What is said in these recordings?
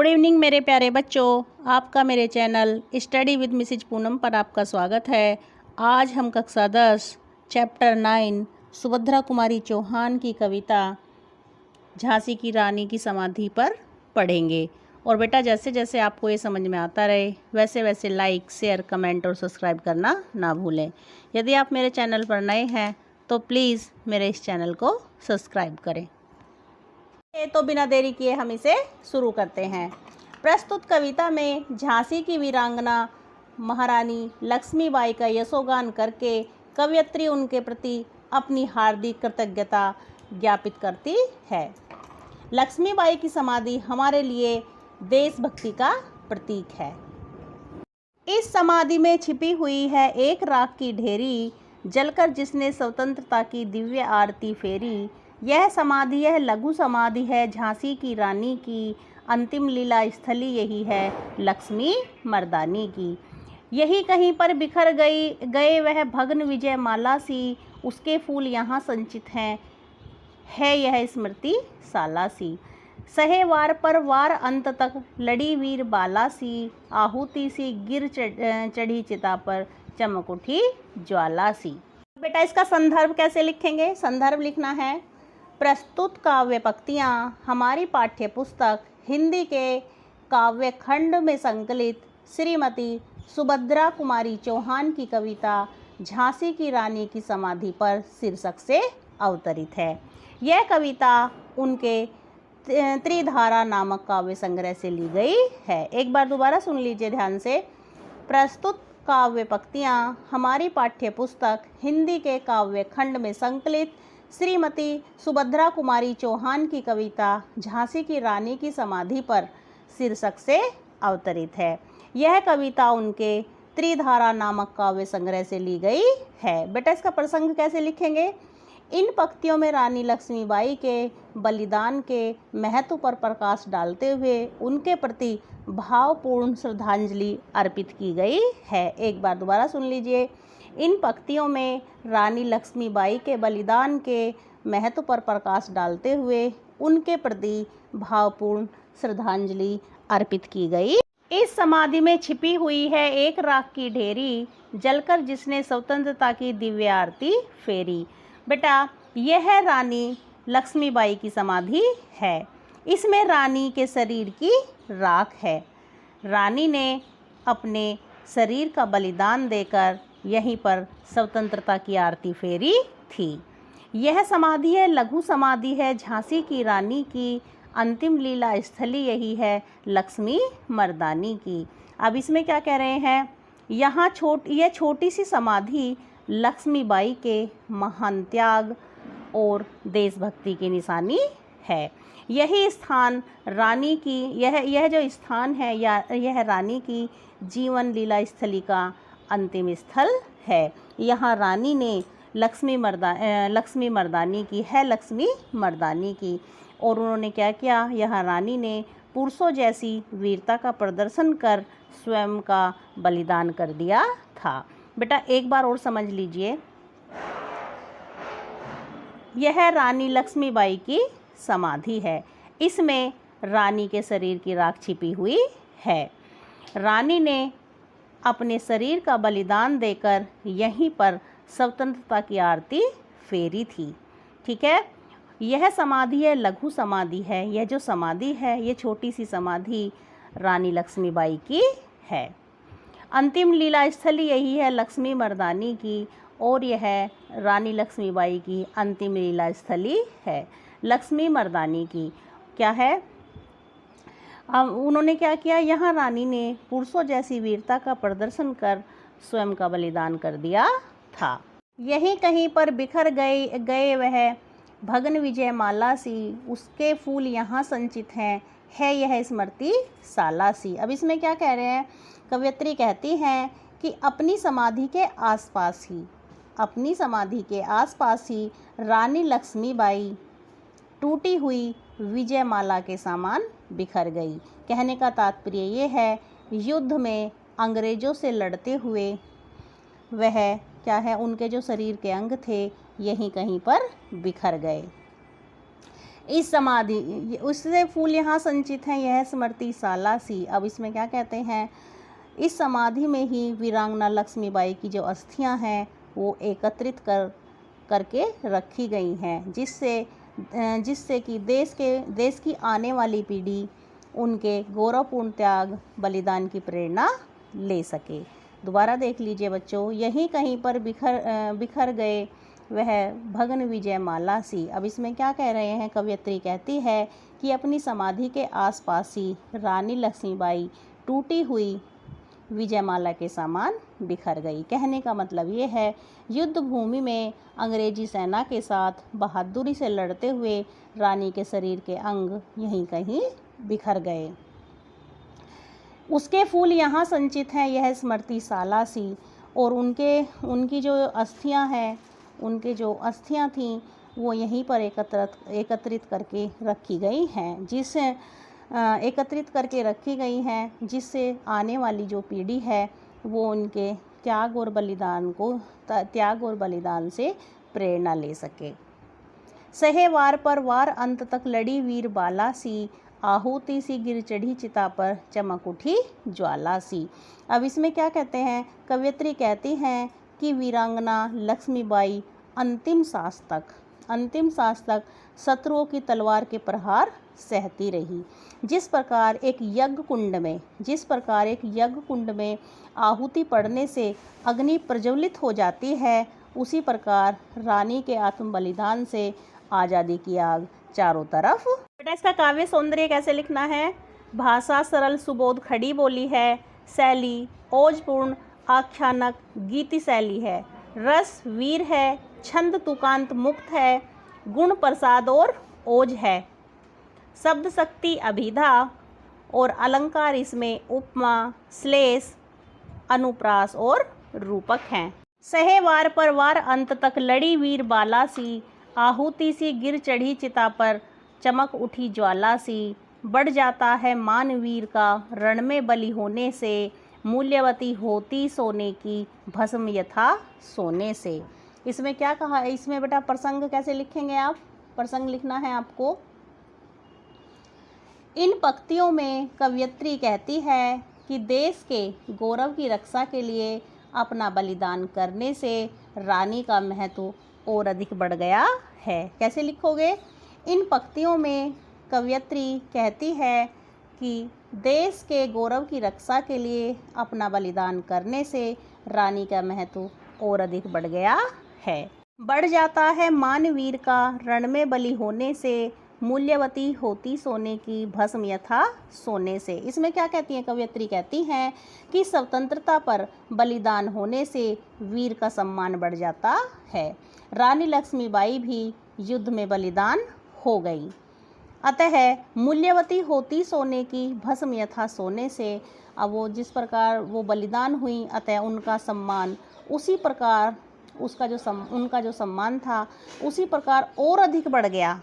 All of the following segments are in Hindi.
गुड इवनिंग मेरे प्यारे बच्चों, आपका मेरे channel study with Mrs Poonam पर आपका स्वागत है। आज हम कक्षा 10 चैप्टर 9 सुभद्रा कुमारी चौहान की कविता झांसी की रानी की समाधि पर पढ़ेंगे। और बेटा जैसे जैसे आपको ये समझ में आता रहे वैसे वैसे लाइक, शेयर, कमेंट और सब्सक्राइब करना ना भूलें। यदि आप मेरे चैनल पर नए हैं तो प्लीज़ मेरे इस चैनल को सब्सक्राइब करें। तो बिना देरी किए हम इसे शुरू करते हैं। प्रस्तुत कविता में झांसी की वीरांगना महारानी लक्ष्मीबाई का यशोगान करके कवयित्री उनके प्रति अपनी हार्दिक कृतज्ञता ज्ञापित करती है। लक्ष्मीबाई की समाधि हमारे लिए देशभक्ति का प्रतीक है। इस समाधि में छिपी हुई है एक राख की ढेरी, जलकर जिसने स्वतंत्रता की दिव्य आरती फेरी। यह समाधि, यह लघु समाधि है झांसी की रानी की, अंतिम लीला स्थली यही है लक्ष्मी मर्दानी की। यही कहीं पर बिखर गए वह भग्न विजय माला सी, उसके फूल यहाँ संचित हैं, है यह स्मृति साला सी। सहे वार पर वार अंत तक लड़ी वीर बाला सी, आहुति सी गिर चढ़ी चिता पर चमक उठी ज्वाला सी। बेटा इसका संदर्भ कैसे लिखेंगे? संदर्भ लिखना है, प्रस्तुत काव्य पंक्तियाँ हमारी पाठ्य पुस्तक हिंदी के काव्य खंड में संकलित श्रीमती सुभद्रा कुमारी चौहान की कविता झांसी की रानी की समाधि पर शीर्षक से अवतरित है। यह कविता उनके त्रिधारा नामक काव्य संग्रह से ली गई है। एक बार दोबारा सुन लीजिए ध्यान से। प्रस्तुत काव्य पंक्तियाँ हमारी पाठ्य पुस्तक हिंदी के काव्य खंड में संकलित श्रीमती सुभद्रा कुमारी चौहान की कविता झांसी की रानी की समाधि पर शीर्षक से अवतरित है। यह कविता उनके त्रिधारा नामक काव्य संग्रह से ली गई है। बेटा इसका प्रसंग कैसे लिखेंगे? इन पंक्तियों में रानी लक्ष्मीबाई के बलिदान के महत्व पर प्रकाश डालते हुए उनके प्रति भावपूर्ण श्रद्धांजलि अर्पित की गई है। एक बार दोबारा सुन लीजिए। इन पंक्तियों में रानी लक्ष्मीबाई के बलिदान के महत्व पर प्रकाश डालते हुए उनके प्रति भावपूर्ण श्रद्धांजलि अर्पित की गई। इस समाधि में छिपी हुई है एक राख की ढेरी, जलकर जिसने स्वतंत्रता की दिव्य आरती फेरी। बेटा यह रानी लक्ष्मीबाई की समाधि है। इसमें रानी के शरीर की राख है। रानी ने अपने शरीर का बलिदान देकर यहीं पर स्वतंत्रता की आरती फेरी थी। यह समाधि है लघु समाधि है झांसी की रानी की, अंतिम लीला स्थली यही है लक्ष्मी मर्दानी की। अब इसमें क्या कह रहे हैं? यहाँ यह छोटी सी समाधि लक्ष्मीबाई के महान त्याग और देशभक्ति की निशानी है। यही स्थान रानी की यह जो स्थान है यह रानी की जीवन लीला स्थली का अंतिम स्थल है। यहाँ रानी ने लक्ष्मी मर्दानी की और उन्होंने क्या किया? यहाँ रानी ने पुरुषों जैसी वीरता का प्रदर्शन कर स्वयं का बलिदान कर दिया था। बेटा एक बार और समझ लीजिए, यह रानी लक्ष्मीबाई की समाधि है। इसमें रानी के शरीर की राख छिपी हुई है। रानी ने अपने शरीर का बलिदान देकर यहीं पर स्वतंत्रता की आरती फेरी थी। ठीक है, यह समाधि है लघु समाधि है। यह जो समाधि है ये छोटी सी समाधि रानी लक्ष्मीबाई की है। अंतिम लीला स्थली यही है लक्ष्मी मर्दानी की, और यह रानी लक्ष्मीबाई की अंतिम लीला स्थली है लक्ष्मी मर्दानी की। क्या है? उन्होंने क्या किया? यहाँ रानी ने पुरुषों जैसी वीरता का प्रदर्शन कर स्वयं का बलिदान कर दिया था। यहीं कहीं पर बिखर गए वह भग्न विजय माला सी, उसके फूल यहाँ संचित हैं, है यह स्मृति साला सी। अब इसमें क्या कह रहे हैं? कवयित्री कहती हैं कि अपनी समाधि के आसपास ही रानी लक्ष्मीबाई टूटी हुई विजय माला के समान बिखर गई। कहने का तात्पर्य ये है, युद्ध में अंग्रेज़ों से लड़ते हुए वह क्या है, उनके जो शरीर के अंग थे यहीं कहीं पर बिखर गए। इस समाधि, उससे फूल यहाँ संचित हैं, यह स्मृति साला सी। अब इसमें क्या कहते हैं, इस समाधि में ही वीरांगना लक्ष्मीबाई की जो अस्थियां हैं वो एकत्रित करके रखी गई हैं, जिससे कि देश की आने वाली पीढ़ी उनके गौरवपूर्ण त्याग बलिदान की प्रेरणा ले सके। दोबारा देख लीजिए बच्चों, यहीं कहीं पर बिखर गए वह भग्न विजय माला सी। अब इसमें क्या कह रहे हैं, कवयित्री कहती है कि अपनी समाधि के आसपास ही रानी लक्ष्मीबाई टूटी हुई विजयमाला के समान बिखर गई। कहने का मतलब ये है, युद्ध भूमि में अंग्रेजी सेना के साथ बहादुरी से लड़ते हुए रानी के शरीर के अंग यहीं कहीं बिखर गए। उसके फूल यहाँ संचित हैं, यह स्मृति साला सी। और उनकी जो अस्थियां हैं, उनके जो अस्थियां थीं वो यहीं पर एकत्रित करके रखी गई हैं, जिससे आने वाली जो पीढ़ी है वो उनके त्याग और बलिदान से प्रेरणा ले सके। सहे वार पर वार अंत तक लड़ी वीर बाला सी, आहुति सी गिर चढ़ी चिता पर चमक उठी ज्वाला सी। अब इसमें क्या कहते हैं, कवयित्री कहती हैं कि वीरांगना लक्ष्मीबाई अंतिम सांस तक शत्रुओं की तलवार के प्रहार सहती रही। जिस प्रकार एक यज्ञ कुंड में आहुति पड़ने से अग्नि प्रज्वलित हो जाती है, उसी प्रकार रानी के आत्म बलिदान से आज़ादी की आग चारों तरफ। बेटा इसका काव्य सौंदर्य कैसे लिखना है, भाषा सरल सुबोध खड़ी बोली है, शैली ओजपूर्ण आख्यानक गीति शैली है, रस वीर है, छंद तुकांत मुक्त है, गुण प्रसाद और ओज है, शब्द शक्ति अभिधा और अलंकार इसमें उपमा श्लेष अनुप्रास और रूपक हैं। सहे वार पर वार अंत तक लड़ी वीर बाला सी, आहुति सी गिर चढ़ी चिता पर चमक उठी ज्वाला सी, बढ़ जाता है मान वीर का रण में बलि होने से, मूल्यवती होती सोने की भस्म यथा सोने से। इसमें क्या कहा है, इसमें बेटा प्रसंग कैसे लिखेंगे आप, प्रसंग लिखना है आपको। इन पंक्तियों में कवयित्री कहती है कि देश के गौरव की रक्षा के लिए अपना बलिदान करने से रानी का महत्व और अधिक बढ़ गया है। कैसे लिखोगे, इन पंक्तियों में कवयित्री कहती है कि देश के गौरव की रक्षा के लिए अपना बलिदान करने से रानी का महत्व और अधिक बढ़ गया है। बढ़ जाता है मान वीर का रण में बलि होने से, मूल्यवती होती सोने की भस्म यथा सोने से। इसमें क्या कहती हैं कवयित्री, कहती हैं कि स्वतंत्रता पर बलिदान होने से वीर का सम्मान बढ़ जाता है। रानी लक्ष्मीबाई भी युद्ध में बलिदान हो गई, अतः मूल्यवती होती सोने की भस्म यथा सोने से। अब वो जिस प्रकार वो बलिदान हुई, अतः उनका सम्मान उसी प्रकार उनका जो सम्मान था उसी प्रकार और अधिक बढ़ गया,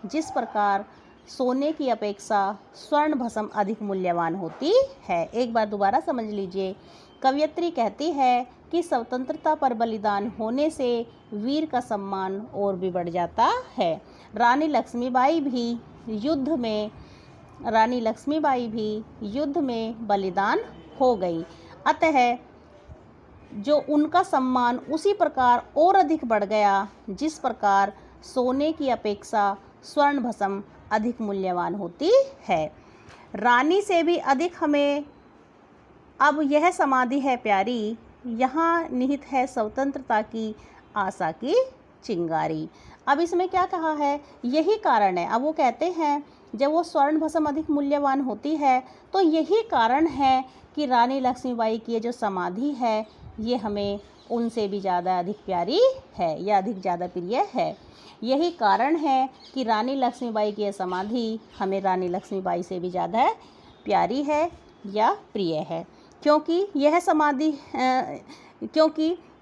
जिस प्रकार सोने की अपेक्षा स्वर्ण भस्म अधिक मूल्यवान होती है। एक बार दोबारा समझ लीजिए, कवयित्री कहती है कि स्वतंत्रता पर बलिदान होने से वीर का सम्मान और भी बढ़ जाता है। रानी लक्ष्मीबाई भी युद्ध में बलिदान हो गई, अतः जो उनका सम्मान उसी प्रकार और अधिक बढ़ गया, जिस प्रकार सोने की अपेक्षा स्वर्ण भस्म अधिक मूल्यवान होती है। रानी से भी अधिक हमें अब यह समाधि है प्यारी, यहाँ निहित है स्वतंत्रता की आशा की चिंगारी। अब इसमें क्या कहा है, यही कारण है। अब वो कहते हैं जब वो स्वर्ण भस्म अधिक मूल्यवान होती है तो यही कारण है कि रानी लक्ष्मीबाई की ये जो समाधि है ये हमें उनसे भी ज़्यादा अधिक प्यारी है या अधिक ज़्यादा प्रिय है। यही कारण है कि रानी लक्ष्मीबाई की यह समाधि हमें रानी लक्ष्मीबाई से भी ज़्यादा प्यारी है या प्रिय है, क्योंकि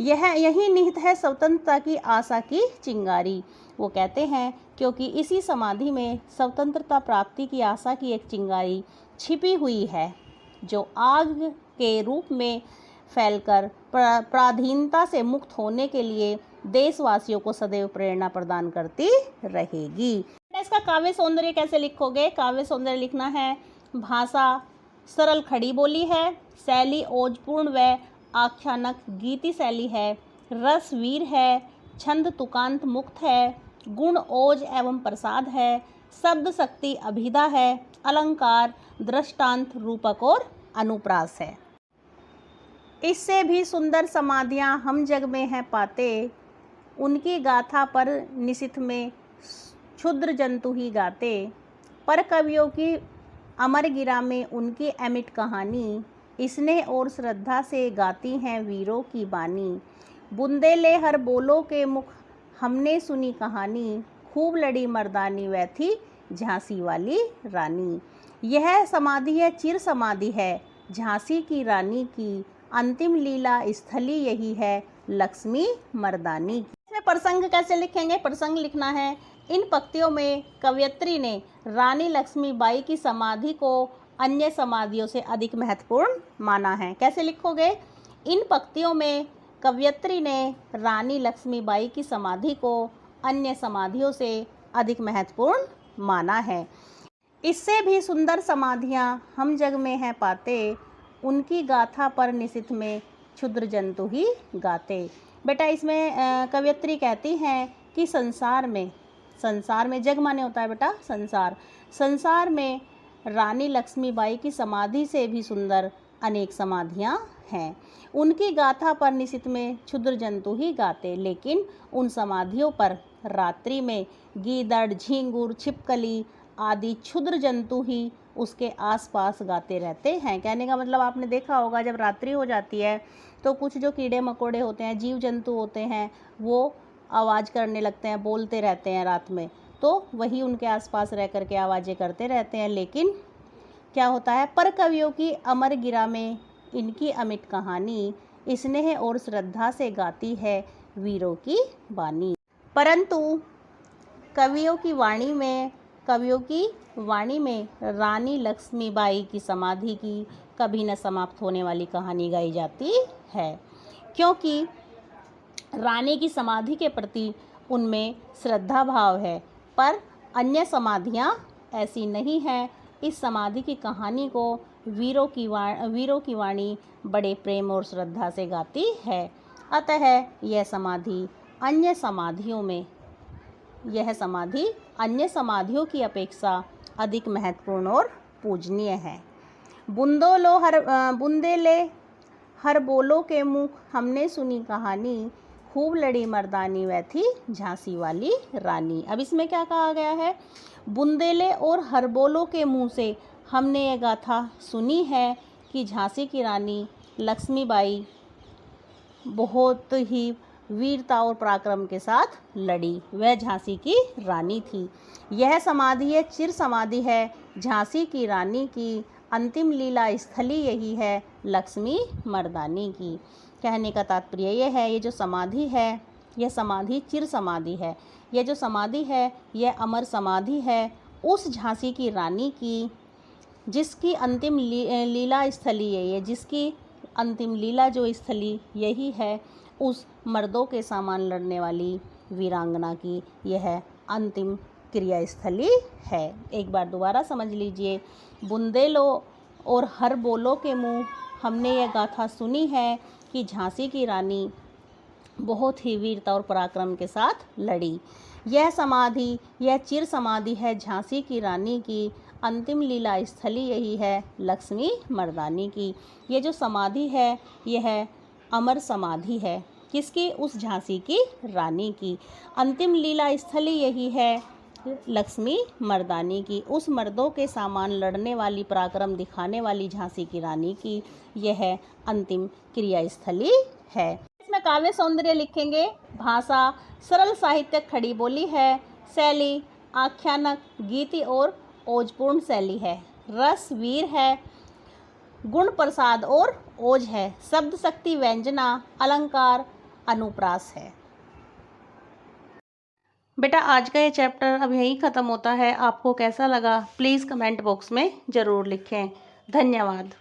यही निहित है स्वतंत्रता की आशा की चिंगारी। वो कहते हैं क्योंकि इसी समाधि में स्वतंत्रता प्राप्ति की आशा की एक चिंगारी छिपी हुई है, जो आग के रूप में फैलकर पराधीनता से मुक्त होने के लिए देशवासियों को सदैव प्रेरणा प्रदान करती रहेगी। इसका काव्य सौंदर्य कैसे लिखोगे? काव्य सौंदर्य लिखना है, भाषा सरल खड़ी बोली है, शैली ओजपूर्ण व आख्यानक गीति शैली है, रस वीर है, छंद तुकांत मुक्त है, गुण ओज एवं प्रसाद है, शब्द शक्ति अभिधा है, अलंकार दृष्टांत रूपक और अनुप्रास है। इससे भी सुंदर समाधियाँ हम जग में हैं पाते, उनकी गाथा पर निशिथ में क्षुद्र जंतु ही गाते, पर कवियों की अमर गिरा में उनकी अमिट कहानी, स्नेह और श्रद्धा से गाती हैं वीरों की बानी। बुंदेले हर बोलो के मुख हमने सुनी कहानी, खूब लड़ी मर्दानी वह थी झांसी वाली रानी। यह समाधि है चिर समाधि है झांसी की रानी की, अंतिम लीला स्थली यही है लक्ष्मी मर्दानी की। इसमें प्रसंग कैसे लिखेंगे? प्रसंग लिखना है, इन पंक्तियों में कवयित्री ने रानी लक्ष्मीबाई की समाधि को अन्य समाधियों से अधिक महत्वपूर्ण माना है। कैसे लिखोगे? इन पंक्तियों में कवयित्री ने रानी लक्ष्मीबाई की समाधि को अन्य समाधियों से अधिक महत्वपूर्ण माना है। इससे भी सुंदर समाधियाँ हम जग में हैं पाते, उनकी गाथा पर निशिथ में क्षुद्र जंतु ही गाते। बेटा इसमें कवयित्री कहती हैं कि संसार में जग माने होता है बेटा संसार में रानी लक्ष्मीबाई की समाधि से भी सुंदर अनेक समाधियाँ हैं। उनकी गाथा पर निशिथ में क्षुद्र जंतु ही गाते, लेकिन उन समाधियों पर रात्रि में गीदड़, झींगुर, छिपकली आदि क्षुद्र जंतु ही उसके आसपास गाते रहते हैं। कहने का मतलब आपने देखा होगा जब रात्रि हो जाती है तो कुछ जो कीड़े मकोड़े होते हैं, जीव जंतु होते हैं, वो आवाज़ करने लगते हैं, बोलते रहते हैं रात में, तो वही उनके आसपास रह कर के आवाज़ें करते रहते हैं। लेकिन क्या होता है, पर कवियों की अमर गिरा में इनकी अमिट कहानी, स्नेह और श्रद्धा से गाती है वीरों की बानी। परंतु कवियों की वाणी में रानी लक्ष्मीबाई की समाधि की कभी न समाप्त होने वाली कहानी गाई जाती है, क्योंकि रानी की समाधि के प्रति उनमें श्रद्धा भाव है। पर अन्य समाधियाँ ऐसी नहीं हैं। इस समाधि की कहानी को वीरों की वाणी बड़े प्रेम और श्रद्धा से गाती है। अतः यह समाधि अन्य समाधियों की अपेक्षा अधिक महत्वपूर्ण और पूजनीय है। बुंदेले हर बोलो के मुख हमने सुनी कहानी, खूब लड़ी मर्दानी वह थी झांसी वाली रानी। अब इसमें क्या कहा गया है? बुंदेले और हरबोलों के मुंह से हमने ये गाथा सुनी है कि झांसी की रानी लक्ष्मीबाई बहुत ही वीरता और पराक्रम के साथ लड़ी, वह झांसी की रानी थी। यह समाधि है चिर समाधि है झांसी की रानी की, अंतिम लीला स्थली यही है लक्ष्मी मर्दानी की। कहने का तात्पर्य यह है, ये जो समाधि है यह समाधि चिर समाधि है, यह जो समाधि है यह अमर समाधि है उस झांसी की रानी की जिसकी अंतिम लीला स्थली है, जिसकी अंतिम लीला जो स्थली यही है उस मर्दों के सामान लड़ने वाली वीरांगना की यह अंतिम क्रिया स्थली है। एक बार दोबारा समझ लीजिए, बुंदेलो और हर बोलो के मुँह हमने यह गाथा सुनी है कि झांसी की रानी बहुत ही वीरता और पराक्रम के साथ लड़ी। यह समाधि यह चिर समाधि है झांसी की रानी की, अंतिम लीला स्थली यही है लक्ष्मी मर्दानी की। ये जो समाधि है यह अमर समाधि है, किसकी? उस झांसी की रानी की। अंतिम लीला स्थली यही है लक्ष्मी मर्दानी की, उस मर्दों के सामान लड़ने वाली पराक्रम दिखाने वाली झांसी की रानी की यह अंतिम क्रिया स्थली है। इसमें काव्य सौंदर्य लिखेंगे, भाषा सरल साहित्य खड़ी बोली है, शैली आख्यानक गीति और ओजपूर्ण शैली है, रस वीर है, गुण प्रसाद और ओज है, शब्द शक्ति व्यंजना, अलंकार अनुप्रास है। बेटा आज का ये चैप्टर अब यहीं ख़त्म होता है। आपको कैसा लगा प्लीज़ कमेंट बॉक्स में ज़रूर लिखें। धन्यवाद।